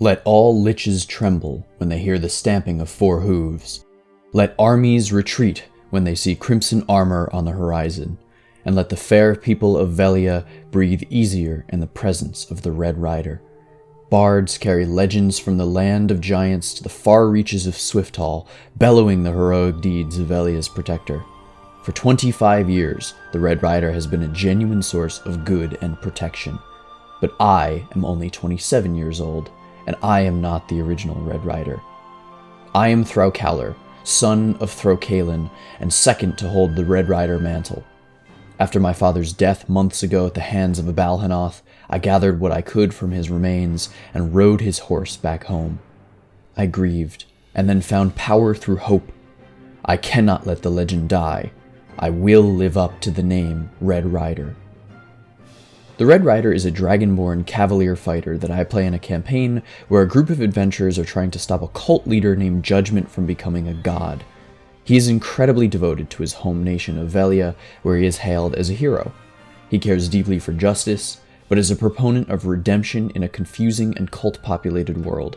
Let all liches tremble when they hear the stamping of four hooves. Let armies retreat when they see crimson armor on the horizon, and let the fair people of Velia breathe easier in the presence of the Red Rider. Bards carry legends from the land of giants to the far reaches of Swifthall, bellowing the heroic deeds of Velia's protector. For 25 years, the Red Rider has been a genuine source of good and protection. But I am only 27 years old, and I am not the original Red Rider. I am Thraukaller, son of Thraukalin, and second to hold the Red Rider mantle. After my father's death months ago at the hands of a Balhanoth, I gathered what I could from his remains and rode his horse back home. I grieved, and then found power through hope. I cannot let the legend die. I will live up to the name Red Rider. The Red Rider is a dragonborn cavalier fighter that I play in a campaign where a group of adventurers are trying to stop a cult leader named Judgment from becoming a god. He is incredibly devoted to his home nation of Velia, where he is hailed as a hero. He cares deeply for justice, but is a proponent of redemption in a confusing and cult-populated world.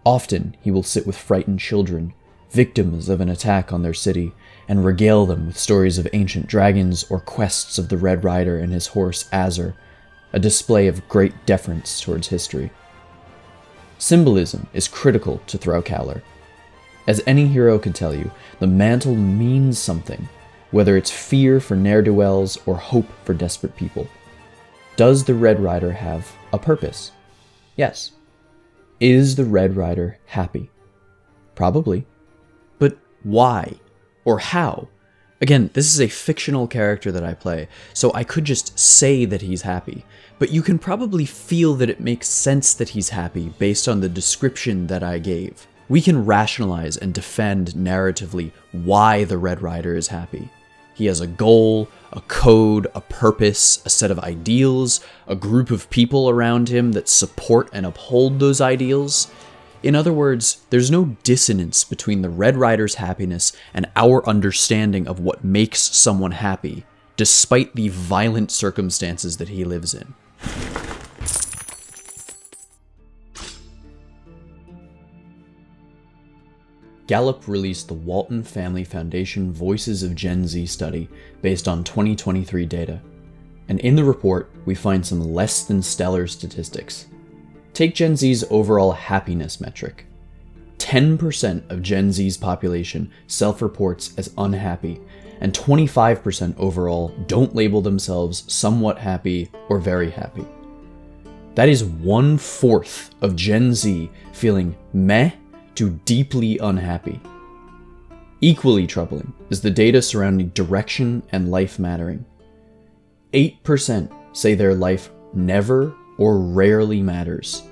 Often, he will sit with frightened children, victims of an attack on their city, and regale them with stories of ancient dragons or quests of the Red Rider and his horse Azur, a display of great deference towards history. Symbolism is critical to Thraukaller. As any hero can tell you, the mantle means something, whether it's fear for ne'er-do-wells or hope for desperate people. Does the Red Rider have a purpose? Yes. Is the Red Rider happy? Probably. But why? Or how? Again, this is a fictional character that I play, so I could just say that he's happy, but you can probably feel that it makes sense that he's happy based on the description that I gave. We can rationalize and defend narratively why the Red Rider is happy. He has a goal, a code, a purpose, a set of ideals, a group of people around him that support and uphold those ideals. In other words, there's no dissonance between the Red Rider's happiness and our understanding of what makes someone happy, despite the violent circumstances that he lives in. Gallup released the Walton Family Foundation Voices of Gen Z study based on 2023 data, and in the report we find some less than stellar statistics. Take Gen Z's overall happiness metric. 10% of Gen Z's population self-reports as unhappy, and 25% overall don't label themselves somewhat happy or very happy. That is 1/4 of Gen Z feeling meh to deeply unhappy. Equally troubling is the data surrounding direction and life mattering. 8% say their life never or rarely matters.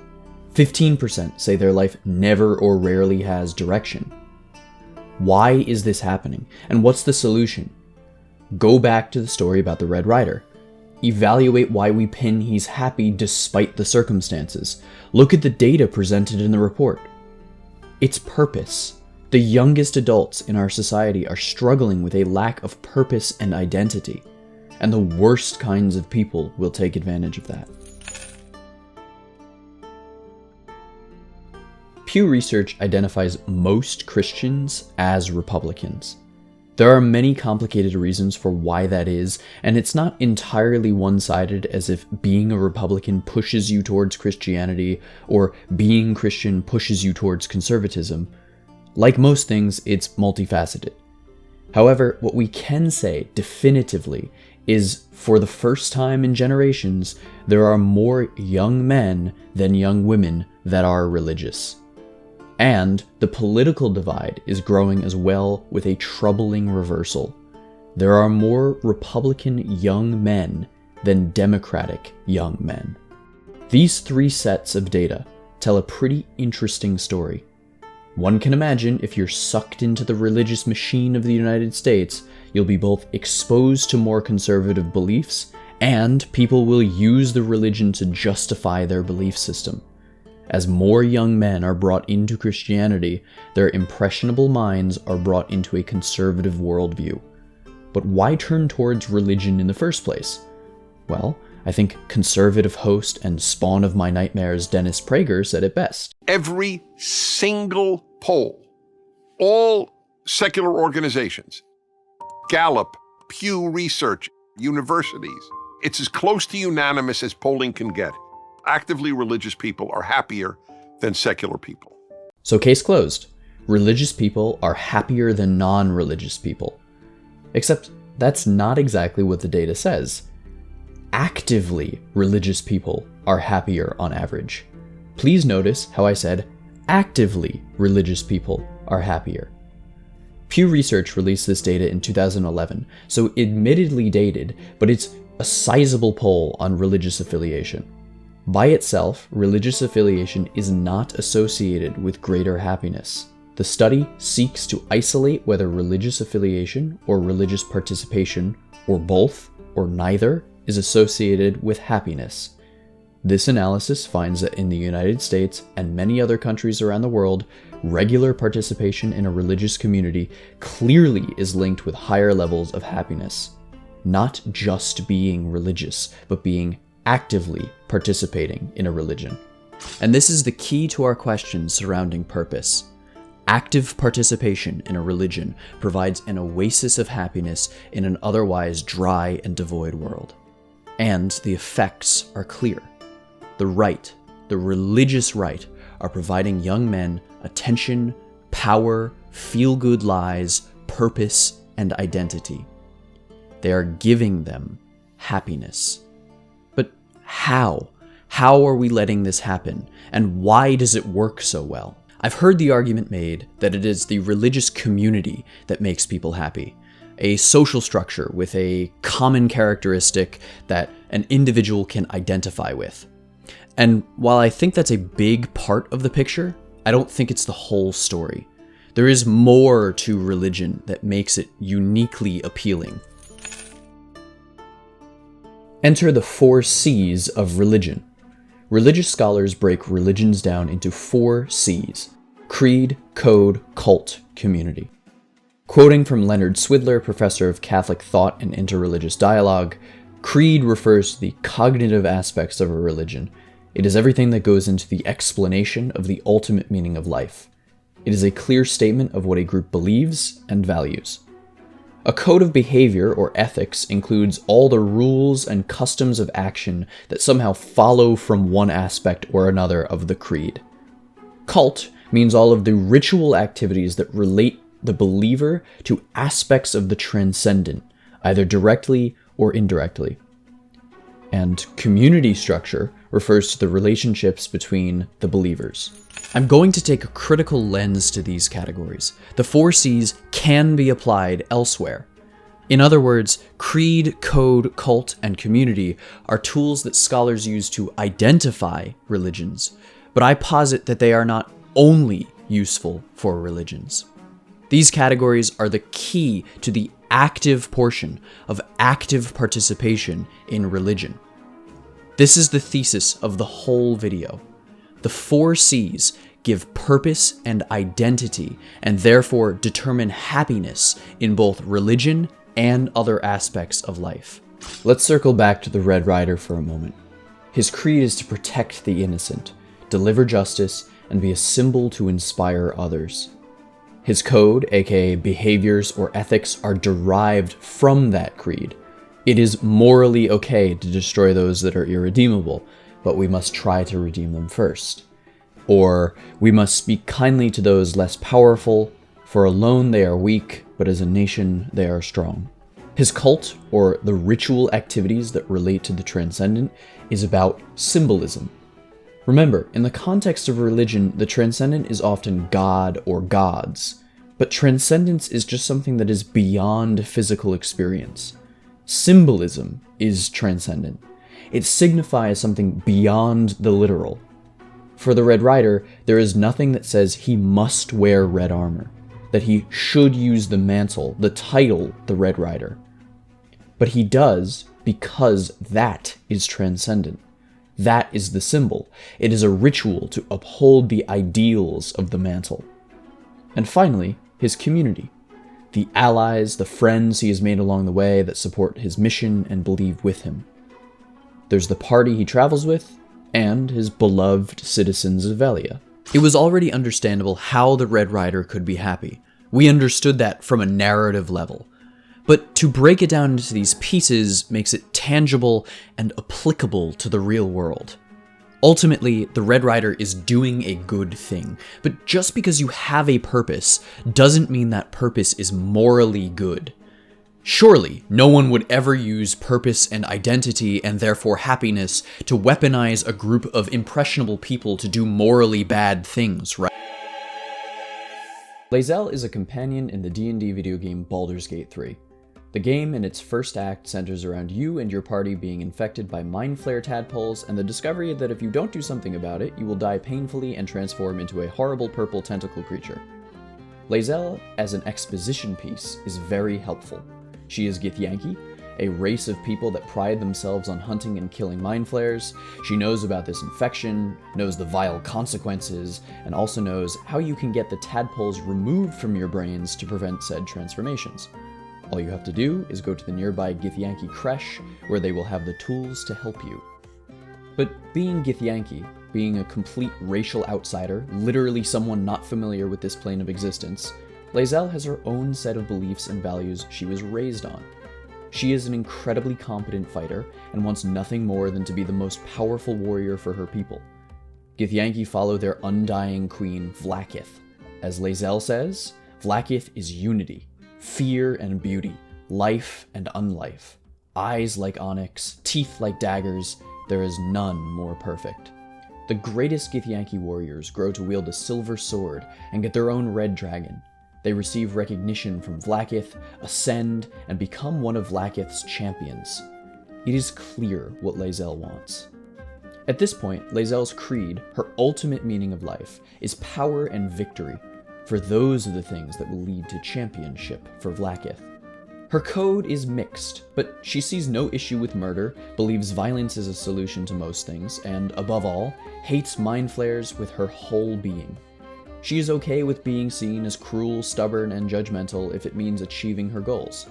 15% say their life never or rarely has direction. Why is this happening? And what's the solution? Go back to the story about the Red Rider. Evaluate why we pin he's happy despite the circumstances. Look at the data presented in the report. It's purpose. The youngest adults in our society are struggling with a lack of purpose and identity, and the worst kinds of people will take advantage of that. Pew Research identifies most Christians as Republicans. There are many complicated reasons for why that is, and it's not entirely one-sided as if being a Republican pushes you towards Christianity or being Christian pushes you towards conservatism. Like most things, it's multifaceted. However, what we can say definitively is, for the first time in generations, there are more young men than young women that are religious. And the political divide is growing as well, with a troubling reversal. There are more Republican young men than Democratic young men. These three sets of data tell a pretty interesting story. One can imagine if you're sucked into the religious machine of the United States, you'll be both exposed to more conservative beliefs, and people will use the religion to justify their belief system. As more young men are brought into Christianity, their impressionable minds are brought into a conservative worldview. But why turn towards religion in the first place? Well, I think conservative host and spawn of my nightmares Dennis Prager said it best. Every single poll, all secular organizations, Gallup, Pew Research, universities, it's as close to unanimous as polling can get. Actively religious people are happier than secular people. So case closed. Religious people are happier than non-religious people. Except that's not exactly what the data says. Actively religious people are happier on average. Please notice how I said actively religious people are happier. Pew Research released this data in 2011, so admittedly dated, but it's a sizable poll on religious affiliation. By itself, religious affiliation is not associated with greater happiness. The study seeks to isolate whether religious affiliation or religious participation, or both, or neither, is associated with happiness. This analysis finds that in the United States and many other countries around the world, regular participation in a religious community clearly is linked with higher levels of happiness. Not just being religious, but being actively participating in a religion. And this is the key to our question surrounding purpose. Active participation in a religion provides an oasis of happiness in an otherwise dry and devoid world. And the effects are clear. The right, the religious right, are providing young men attention, power, feel-good lies, purpose, and identity. They are giving them happiness. But how? How are we letting this happen? And why does it work so well? I've heard the argument made that it is the religious community that makes people happy. A social structure with a common characteristic that an individual can identify with. And while I think that's a big part of the picture, I don't think it's the whole story. There is more to religion that makes it uniquely appealing. Enter the 4 C's of religion. Religious scholars break religions down into 4 C's: creed, code, cult, community. Quoting from Leonard Swidler, professor of Catholic thought and interreligious dialogue, creed refers to the cognitive aspects of a religion. It is everything that goes into the explanation of the ultimate meaning of life. It is a clear statement of what a group believes and values. A code of behavior or ethics includes all the rules and customs of action that somehow follow from one aspect or another of the creed. Cult means all of the ritual activities that relate the believer to aspects of the transcendent, either directly or indirectly. And community structure refers to the relationships between the believers. I'm going to take a critical lens to these categories. The 4 C's can be applied elsewhere. In other words, creed, code, cult, and community are tools that scholars use to identify religions, but I posit that they are not only useful for religions. These categories are the key to the active portion of active participation in religion. This is the thesis of the whole video. The 4 C's give purpose and identity, and therefore determine happiness in both religion and other aspects of life. Let's circle back to the Red Rider for a moment. His creed is to protect the innocent, deliver justice, and be a symbol to inspire others. His code, aka behaviors or ethics, are derived from that creed. It is morally okay to destroy those that are irredeemable, but we must try to redeem them first. Or, we must speak kindly to those less powerful, for alone they are weak, but as a nation they are strong. His cult, or the ritual activities that relate to the transcendent, is about symbolism. Remember, in the context of religion, the transcendent is often God or gods, but transcendence is just something that is beyond physical experience. Symbolism is transcendent. It signifies something beyond the literal. For the Red Rider, there is nothing that says he must wear red armor, that he should use the mantle, the title, the Red Rider. But he does because that is transcendent. That is the symbol. It is a ritual to uphold the ideals of the mantle. And finally, his community. The allies, the friends he has made along the way that support his mission and believe with him. There's the party he travels with, and his beloved citizens of Velia. It was already understandable how the Red Rider could be happy. We understood that from a narrative level. But to break it down into these pieces makes it tangible and applicable to the real world. Ultimately, the Red Rider is doing a good thing, but just because you have a purpose doesn't mean that purpose is morally good. Surely, no one would ever use purpose and identity and therefore happiness to weaponize a group of impressionable people to do morally bad things, right? Lae'zel is a companion in the D&D video game Baldur's Gate 3. The game in its first act centers around you and your party being infected by mind flare tadpoles and the discovery that if you don't do something about it, you will die painfully and transform into a horrible purple tentacle creature. Lae'zel, as an exposition piece, is very helpful. She is Githyanki, a race of people that pride themselves on hunting and killing mind flares. She knows about this infection, knows the vile consequences, and also knows how you can get the tadpoles removed from your brains to prevent said transformations. All you have to do is go to the nearby Githyanki creche, where they will have the tools to help you. But being Githyanki, being a complete racial outsider, literally someone not familiar with this plane of existence, Lae'zel has her own set of beliefs and values she was raised on. She is an incredibly competent fighter, and wants nothing more than to be the most powerful warrior for her people. Githyanki follow their undying queen, Vlaakith. As Lae'zel says, Vlaakith is unity. Fear and beauty, life and unlife. Eyes like onyx, teeth like daggers, there is none more perfect. The greatest Githyanki warriors grow to wield a silver sword and get their own red dragon. They receive recognition from Vlaakith, ascend, and become one of Vlaakith's champions. It is clear what Lae'zel wants. At this point, Lae'zel's creed, her ultimate meaning of life, is power and victory, for those are the things that will lead to championship for Vlaakith. Her code is mixed, but she sees no issue with murder, believes violence is a solution to most things, and, above all, hates mind flares with her whole being. She is okay with being seen as cruel, stubborn, and judgmental if it means achieving her goals.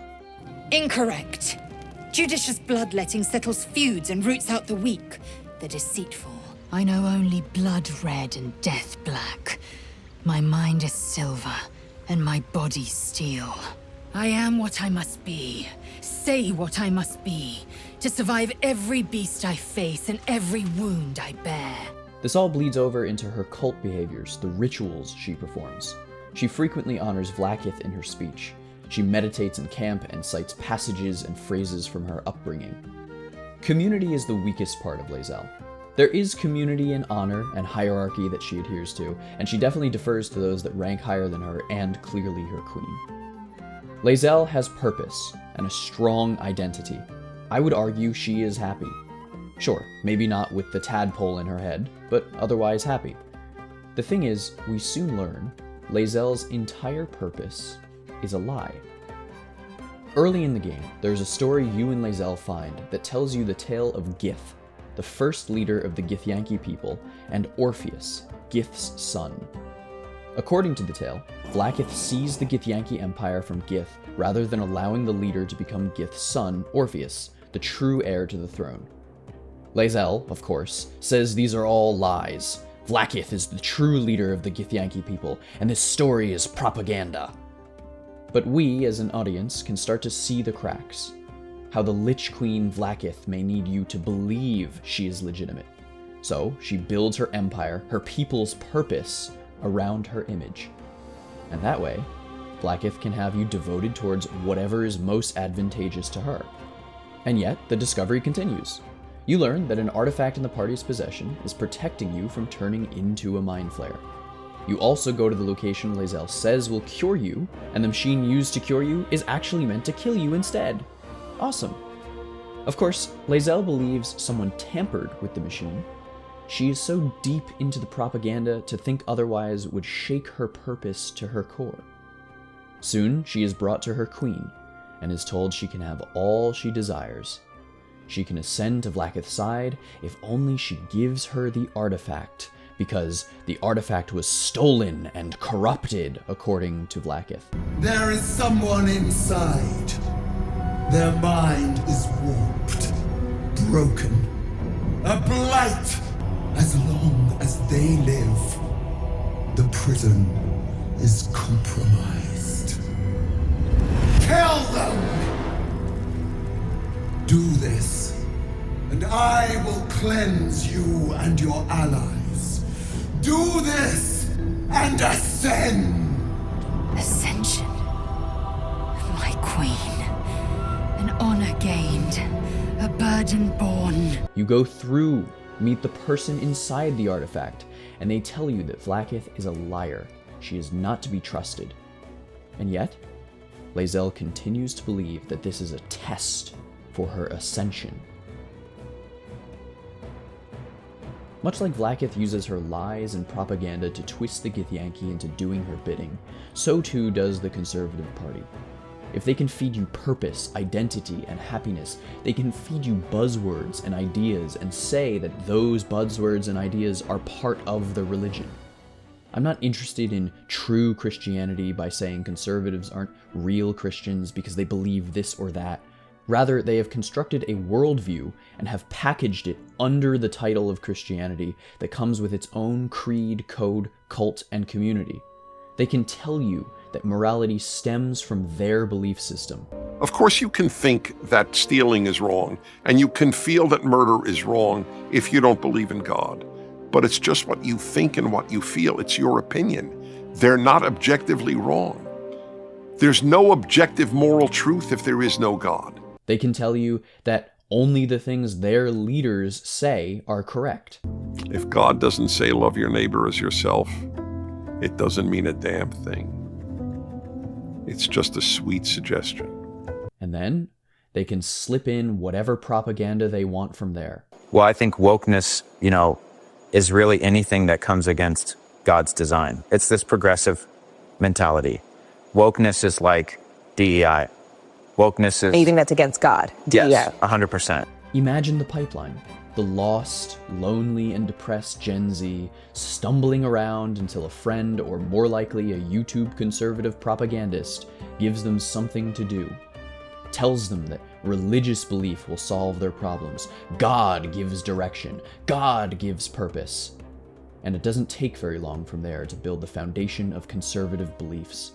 Incorrect. Judicious bloodletting settles feuds and roots out the weak, the deceitful. I know only blood red and death black. My mind is silver, and my body steel. I am what I must be, say what I must be, to survive every beast I face and every wound I bear. This all bleeds over into her cult behaviors, the rituals she performs. She frequently honors Vlaakith in her speech. She meditates in camp and cites passages and phrases from her upbringing. Community is the weakest part of Lae'zel. There is community and honor and hierarchy that she adheres to, and she definitely defers to those that rank higher than her and clearly her queen. Lae'zel has purpose and a strong identity. I would argue she is happy. Sure, maybe not with the tadpole in her head, but otherwise happy. The thing is, we soon learn, Lae'zel's entire purpose is a lie. Early in the game, there's a story you and Lae'zel find that tells you the tale of Gith, the first leader of the Githyanki people, and Orpheus, Gith's son. According to the tale, Vlaakith seized the Githyanki Empire from Gith rather than allowing the leader to become Gith's son, Orpheus, the true heir to the throne. Lae'zel, of course, says these are all lies. Vlaakith is the true leader of the Githyanki people, and this story is propaganda. But we, as an audience, can start to see the cracks. How the Lich Queen Vlaakith may need you to believe she is legitimate. So she builds her empire, her people's purpose, around her image. And that way, Vlaakith can have you devoted towards whatever is most advantageous to her. And yet, the discovery continues. You learn that an artifact in the party's possession is protecting you from turning into a mind flare. You also go to the location Lae'zel says will cure you, and the machine used to cure you is actually meant to kill you instead. Awesome. Of course, Lae'zel believes someone tampered with the machine. She is so deep into the propaganda to think otherwise would shake her purpose to her core. Soon, she is brought to her queen, and is told she can have all she desires. She can ascend to Vlaakith's side if only she gives her the artifact, because the artifact was stolen and corrupted, according to Vlaakith. There is someone inside. Their mind is warped, broken, a blight. As long as they live, the prison is compromised. Kill them! Do this, and I will cleanse you and your allies. Do this, and ascend! Ascension. My queen. An honor gained. A burden borne. You go through, meet the person inside the artifact, and they tell you that Vlaakith is a liar. She is not to be trusted. And yet, Lae'zel continues to believe that this is a test for her ascension. Much like Vlaakith uses her lies and propaganda to twist the Githyanki into doing her bidding, so too does the Conservative Party. If they can feed you purpose, identity, and happiness, they can feed you buzzwords and ideas and say that those buzzwords and ideas are part of the religion. I'm not interested in true Christianity by saying conservatives aren't real Christians because they believe this or that. Rather, they have constructed a worldview and have packaged it under the title of Christianity that comes with its own creed, code, cult, and community. They can tell you that morality stems from their belief system. Of course, you can think that stealing is wrong, and you can feel that murder is wrong if you don't believe in God. But it's just what you think and what you feel. It's your opinion. They're not objectively wrong. There's no objective moral truth if there is no God. They can tell you that only the things their leaders say are correct. If God doesn't say love your neighbor as yourself, it doesn't mean a damn thing. It's just a sweet suggestion. And then they can slip in whatever propaganda they want from there. Well, I think wokeness, is really anything that comes against God's design. It's this progressive mentality. Wokeness is like DEI. Wokeness is anything that's against God. Yes, DEI. 100%. Imagine the pipeline. The lost, lonely, and depressed Gen Z stumbling around until a friend, or more likely a YouTube conservative propagandist, gives them something to do. Tells them that religious belief will solve their problems. God gives direction. God gives purpose. And it doesn't take very long from there to build the foundation of conservative beliefs.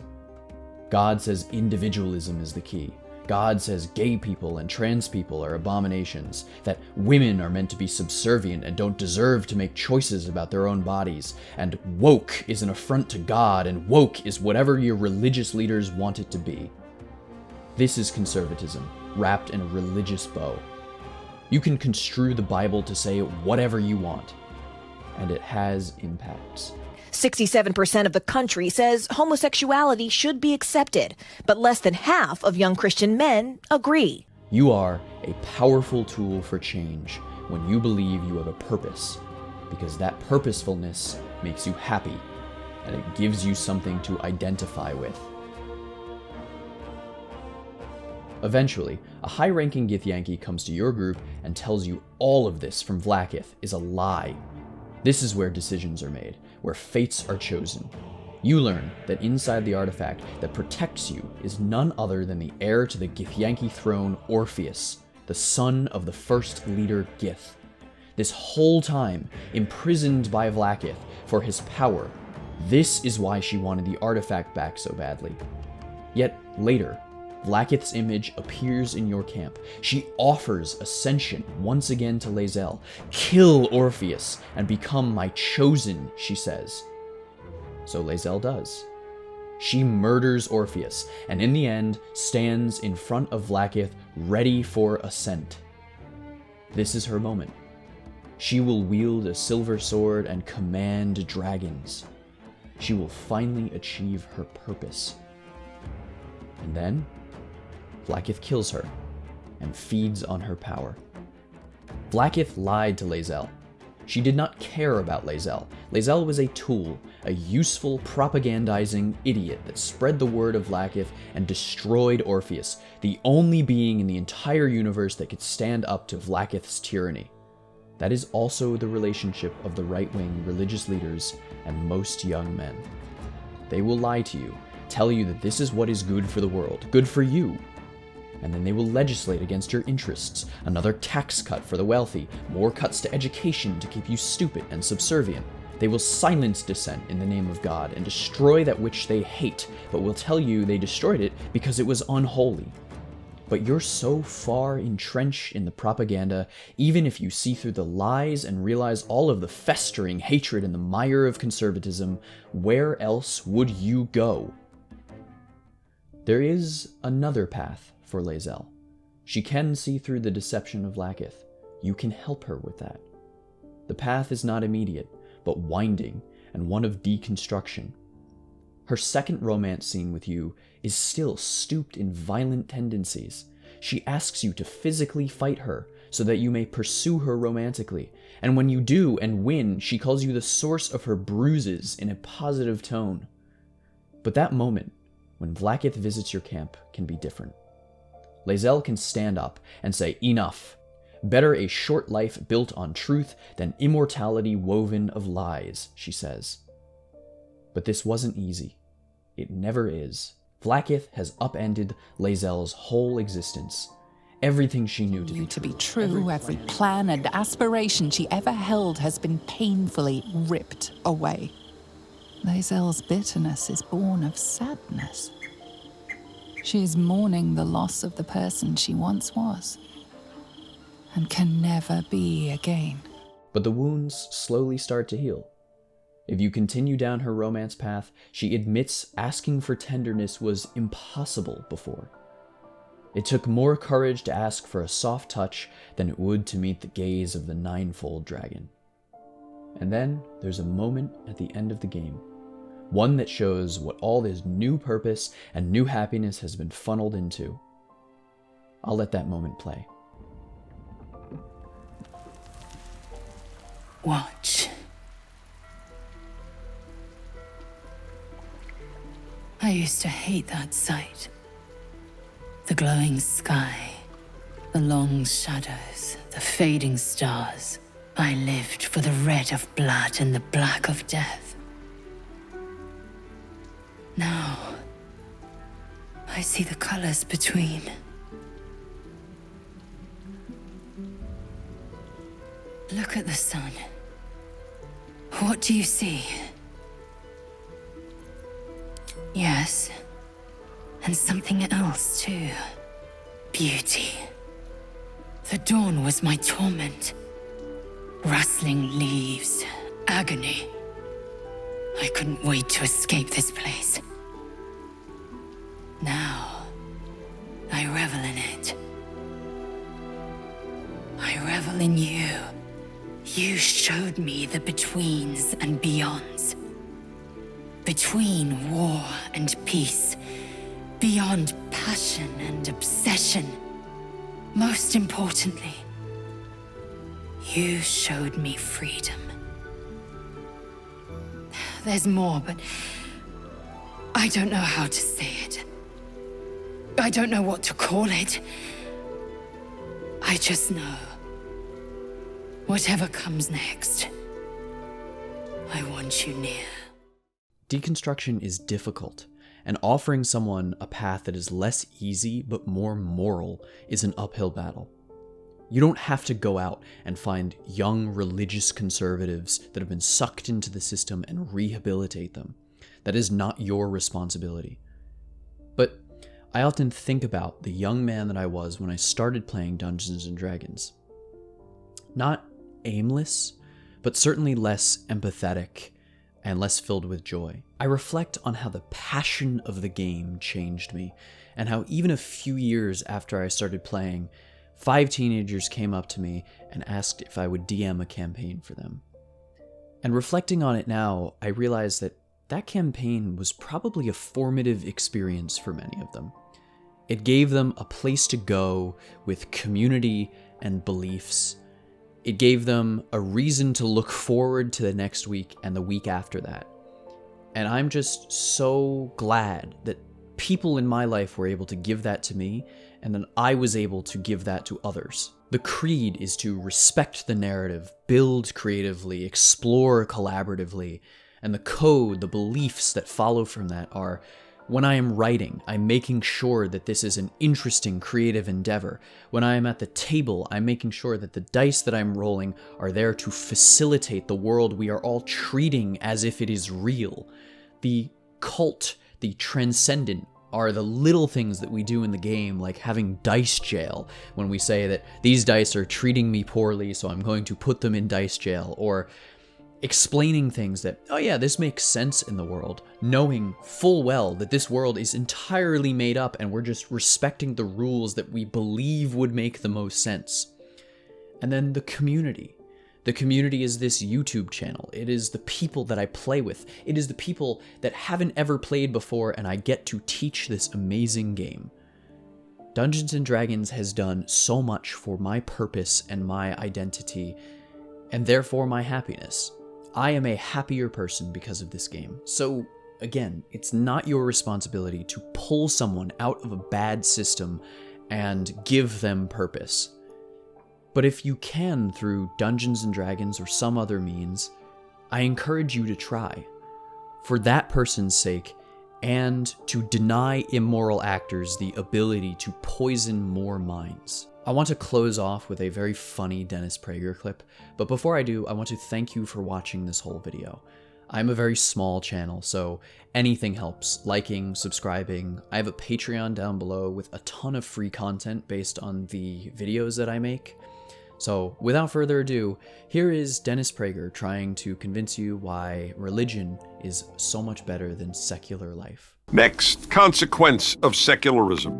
God says individualism is the key. God says gay people and trans people are abominations, that women are meant to be subservient and don't deserve to make choices about their own bodies, and woke is an affront to God, and woke is whatever your religious leaders want it to be. This is conservatism, wrapped in a religious bow. You can construe the Bible to say whatever you want, and it has impacts. 67% of the country says homosexuality should be accepted, but less than half of young Christian men agree. You are a powerful tool for change when you believe you have a purpose, because that purposefulness makes you happy, and it gives you something to identify with. Eventually, a high-ranking Githyanki comes to your group and tells you all of this from Vlaakith is a lie. This is where decisions are made, where fates are chosen. You learn that inside the artifact that protects you is none other than the heir to the Githyanki throne, Orpheus, the son of the first leader Gith. This whole time, imprisoned by Vlaakith for his power, this is why she wanted the artifact back so badly. Yet later, Vlaakith's image appears in your camp. She offers ascension once again to Lae'zel. Kill Orpheus and become my chosen, she says. So Lae'zel does. She murders Orpheus, and in the end stands in front of Vlaakith, ready for ascent. This is her moment. She will wield a silver sword and command dragons. She will finally achieve her purpose. And then Vlaakith kills her and feeds on her power. Vlaakith lied to Lae'zel. She did not care about Lae'zel. Lae'zel was a tool, a useful propagandizing idiot that spread the word of Vlaakith and destroyed Orpheus, the only being in the entire universe that could stand up to Vlaakith's tyranny. That is also the relationship of the right-wing religious leaders and most young men. They will lie to you, tell you that this is what is good for the world, good for you. And then they will legislate against your interests, another tax cut for the wealthy, more cuts to education to keep you stupid and subservient. They will silence dissent in the name of God and destroy that which they hate, but will tell you they destroyed it because it was unholy. But you're so far entrenched in the propaganda, even if you see through the lies and realize all of the festering hatred in the mire of conservatism, where else would you go? There is another path for Lae'zel. She can see through the deception of Lakith. You can help her with that. The path is not immediate, but winding, and one of deconstruction. Her second romance scene with you is still stooped in violent tendencies. She asks you to physically fight her so that you may pursue her romantically, and when you do and win, she calls you the source of her bruises in a positive tone. But that moment, when Vlaakith visits your camp, can be different. Lae'zel can stand up and say, "Enough. Better a short life built on truth than immortality woven of lies," she says. But this wasn't easy. It never is. Vlaakith has upended Lae'zel's whole existence. Everything she knew to be true. Every plan and aspiration she ever held has been painfully ripped away. Lae'zel's bitterness is born of sadness. She is mourning the loss of the person she once was, and can never be again. But the wounds slowly start to heal. If you continue down her romance path, she admits asking for tenderness was impossible before. It took more courage to ask for a soft touch than it would to meet the gaze of the ninefold dragon. And then there's a moment at the end of the game. One that shows what all this new purpose and new happiness has been funneled into. I'll let that moment play. Watch. I used to hate that sight. The glowing sky, the long shadows, the fading stars. I lived for the red of blood and the black of death. Now, I see the colors between. Look at the sun. What do you see? Yes, and something else too. Beauty. The dawn was my torment. Rustling leaves, agony. I couldn't wait to escape this place. Now, I revel in it. I revel in you. You showed me the betweens and beyonds. Between war and peace. Beyond passion and obsession. Most importantly, you showed me freedom. There's more, but I don't know how to say it. I don't know what to call it. I just know. Whatever comes next, I want you near. Deconstruction is difficult, and offering someone a path that is less easy but more moral is an uphill battle. You don't have to go out and find young religious conservatives that have been sucked into the system and rehabilitate them. That is not your responsibility. But I often think about the young man that I was when I started playing Dungeons & Dragons. Not aimless, but certainly less empathetic and less filled with joy. I reflect on how the passion of the game changed me, and how even a few years after I started playing, 5 teenagers came up to me and asked if I would DM a campaign for them. And reflecting on it now, I realize that that campaign was probably a formative experience for many of them. It gave them a place to go with community and beliefs. It gave them a reason to look forward to the next week and the week after that. And I'm just so glad that people in my life were able to give that to me, and then I was able to give that to others. The creed is to respect the narrative, build creatively, explore collaboratively, and the code, the beliefs that follow from that are When I am writing, I'm making sure that this is an interesting, creative endeavor. When I am at the table, I'm making sure that the dice that I'm rolling are there to facilitate the world we are all treating as if it is real. The cult, the transcendent, are the little things that we do in the game, like having dice jail, when we say that these dice are treating me poorly, so I'm going to put them in dice jail, or explaining things that, oh yeah, this makes sense in the world, knowing full well that this world is entirely made up and we're just respecting the rules that we believe would make the most sense. And then the community. The community is this YouTube channel. It is the people that I play with. It is the people that haven't ever played before, and I get to teach this amazing game. Dungeons & Dragons has done so much for my purpose and my identity, and therefore my happiness. I am a happier person because of this game. So, again, it's not your responsibility to pull someone out of a bad system and give them purpose. But if you can through Dungeons & Dragons or some other means, I encourage you to try. For that person's sake, and to deny immoral actors the ability to poison more minds. I want to close off with a very funny Dennis Prager clip, but before I do, I want to thank you for watching this whole video. I'm a very small channel, so anything helps. Liking, subscribing. I have a Patreon down below with a ton of free content based on the videos that I make. So, without further ado, here is Dennis Prager trying to convince you why religion is so much better than secular life. Next consequence of secularism: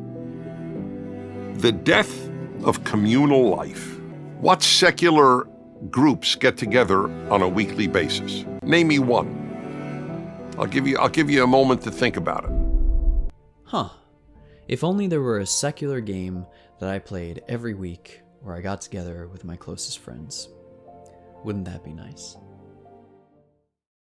the death of communal life. What secular groups get together on a weekly basis? Name me one. I'll give you a moment to think about it. Huh. If only there were a secular game that I played every week where I got together with my closest friends. Wouldn't that be nice?